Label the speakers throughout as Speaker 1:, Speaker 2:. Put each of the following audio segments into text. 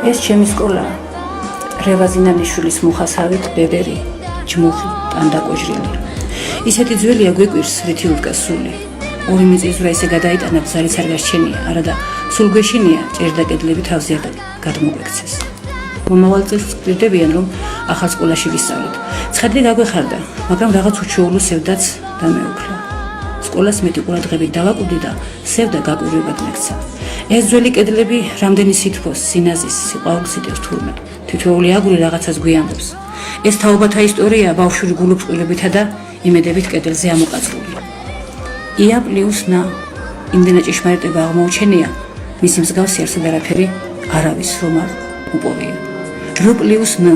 Speaker 1: ეს ჩემი სკოლა რევაზინანიშვილის მუხასავით ბებერი ჯმუხი ტანდაკოჟრილი ისეთი ძველია გვიკვირს რითი უდგა სული ორი მიწისძვრა ისე გადაიტანა ბზარიც არ გასჩენია არადა სულ გვეშინია ჭერდა კედლები თავზე და გადმოგვექცეს მომავალ წელს გვირდებიან რომ ახალ სკოლაში ვისწავლეთ ცხადრი გაგვეხარდა მაგრამ რაღაც უჩვეულო სევდაც დამეუქლა სკოლას მეტი ყურადღებით დავაკვირდი და სევდა გაკვირვებად მეკცა ეს ძველი კედლები რამდენი სითბოს სინაზის სიყვარულს იტევს თურმე თითოეული აგური რაღაცას გვიამბობს ეს თაობათა ისტორია ბავშვური გულუბრყვილებითა და იმედებით კედელზე ამოყაწრული ია პლუს ნა იმდენად ჭეშმარიტება აღმოუჩენია მისი მსგავსი არსად არაფერი არავის რომ არ უპოვია რო პლუს ნა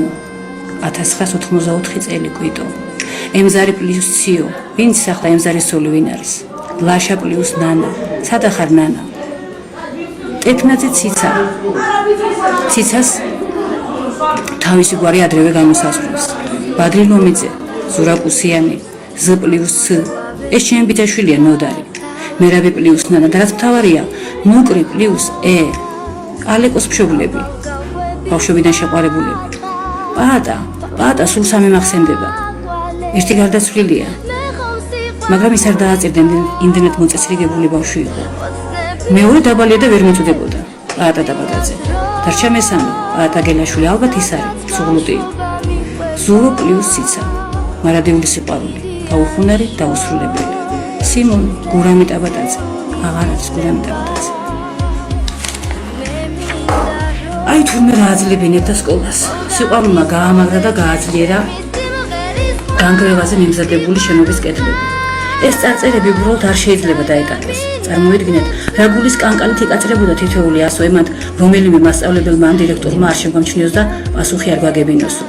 Speaker 1: 1984 წელი კვიტო ემზარი პლუს ციო ვინც ახლა ემზარის სული ვინ არის ლაშა პლუს ნანა სადა ხარ ნანა ტექნაძე ციცა ციცას თავისი გვარი ადრევე გამოსაზღვრავს ბადრი ლომიძე ზურაკუსიანი ზ პლუს ც ეს ჩემი ბიძაშვილია ნოდარი მერაბი პლუს ნანა და რაც მთავარია ნუკრი პლუს ე ალეკოს მშობლები ბავშვობიდან შეყვარებულები პაატა სულ სამი მახსენდება ერთი გარდაცვლილია მაგრამ ის არ დააწერდა იმდენად მოწესრიგებული ბავშვი იყო მეორე დაბალია და ვერ მეწოდებოდა პაატა დაბადაძე დარჩა მესამე პაატა გელაშვილი ალბათ ის არის სუღლუტი ზურო პლუს ციცა მარადეული სიყვარული გაუხუნარი დაუსრულებელი სიმონ გურამი ტაბატაძე აღარ არის გურამი ტაბატაძე აი თურმე რა აძლევინებდა სკოლას სიყვარულმა გაამაგრა და გააძლიერა განგრევაზე მიმზადებული შენობის კედლები ეს წარწერები უბრალოდ არ შეიძლება დაეკარგოს წარმოიდგინეთ რა გულის კანკანით იკაწრებოდა თითოეული ასოე მათ რომელიმე მასწავლებელმა ან დირექტორმა არ შემგამჩნიოს და პასუხი არ გვაგებინოსო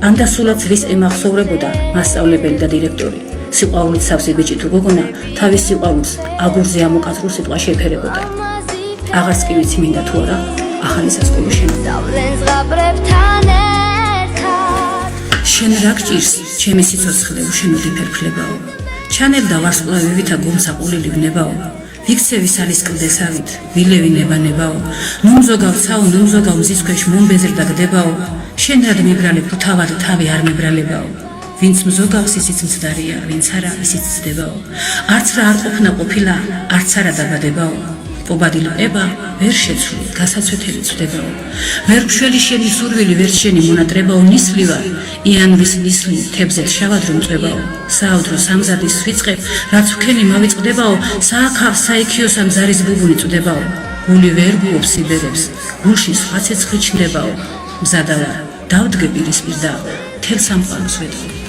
Speaker 1: ან და სულაც რის ემახსოვრებოდა მასწავლებელი და დირექტორი სიყვარულით სავსე ბიჭი თუ გოგონა თავის სიყვარულს აგურზე ამოყაწრულ სიტყვაში ეფერებოდა აღარც კი ვიცი მინდა თუ არა ახალი სასკოლო შენობა შენ რა გჭირს ჩემი სიცოცხლე უშენოდი ფერფლებაო ჩანელდა ვარსკვლავებითა გულსაყოლილი ვნებაო ვიქცევი სალის კლდესავით ვილევი ნებანებაო ნუმზოგავცაო ნუმზოგავ მზის ქვეშ მომბეზრდა გდებაო შენ რად მებრალებ თუ თავად თავი არ მებრალებაო ვინც მზოგავს ისიც მცდარია ვინც არა ისიც ცდებაო არც რა არ ყოფნა ყოფილა არც არა დაბადებაო პობადილ ყება ვერ შეცვლი გასაცვეთელი ცვდებაო ვერ მშველი შენი სურვილი ვერ შენი მონატრებაო ნისლი ვარ იანვის ნისლი თებზეთ შავად რომ წვებაო საავდრო სამზადის ვიწყებ რაც ვქენი მავიწყდებაო სააქავ საიქიო სამზარის ბუბული წვდებაო გული ვერ გუობს იბერებს გულში სხვა ცეცხლი ჩნდებაო მზადა ვარ დავდგე პირისპირ და თელ სამყაროს ვეთქვი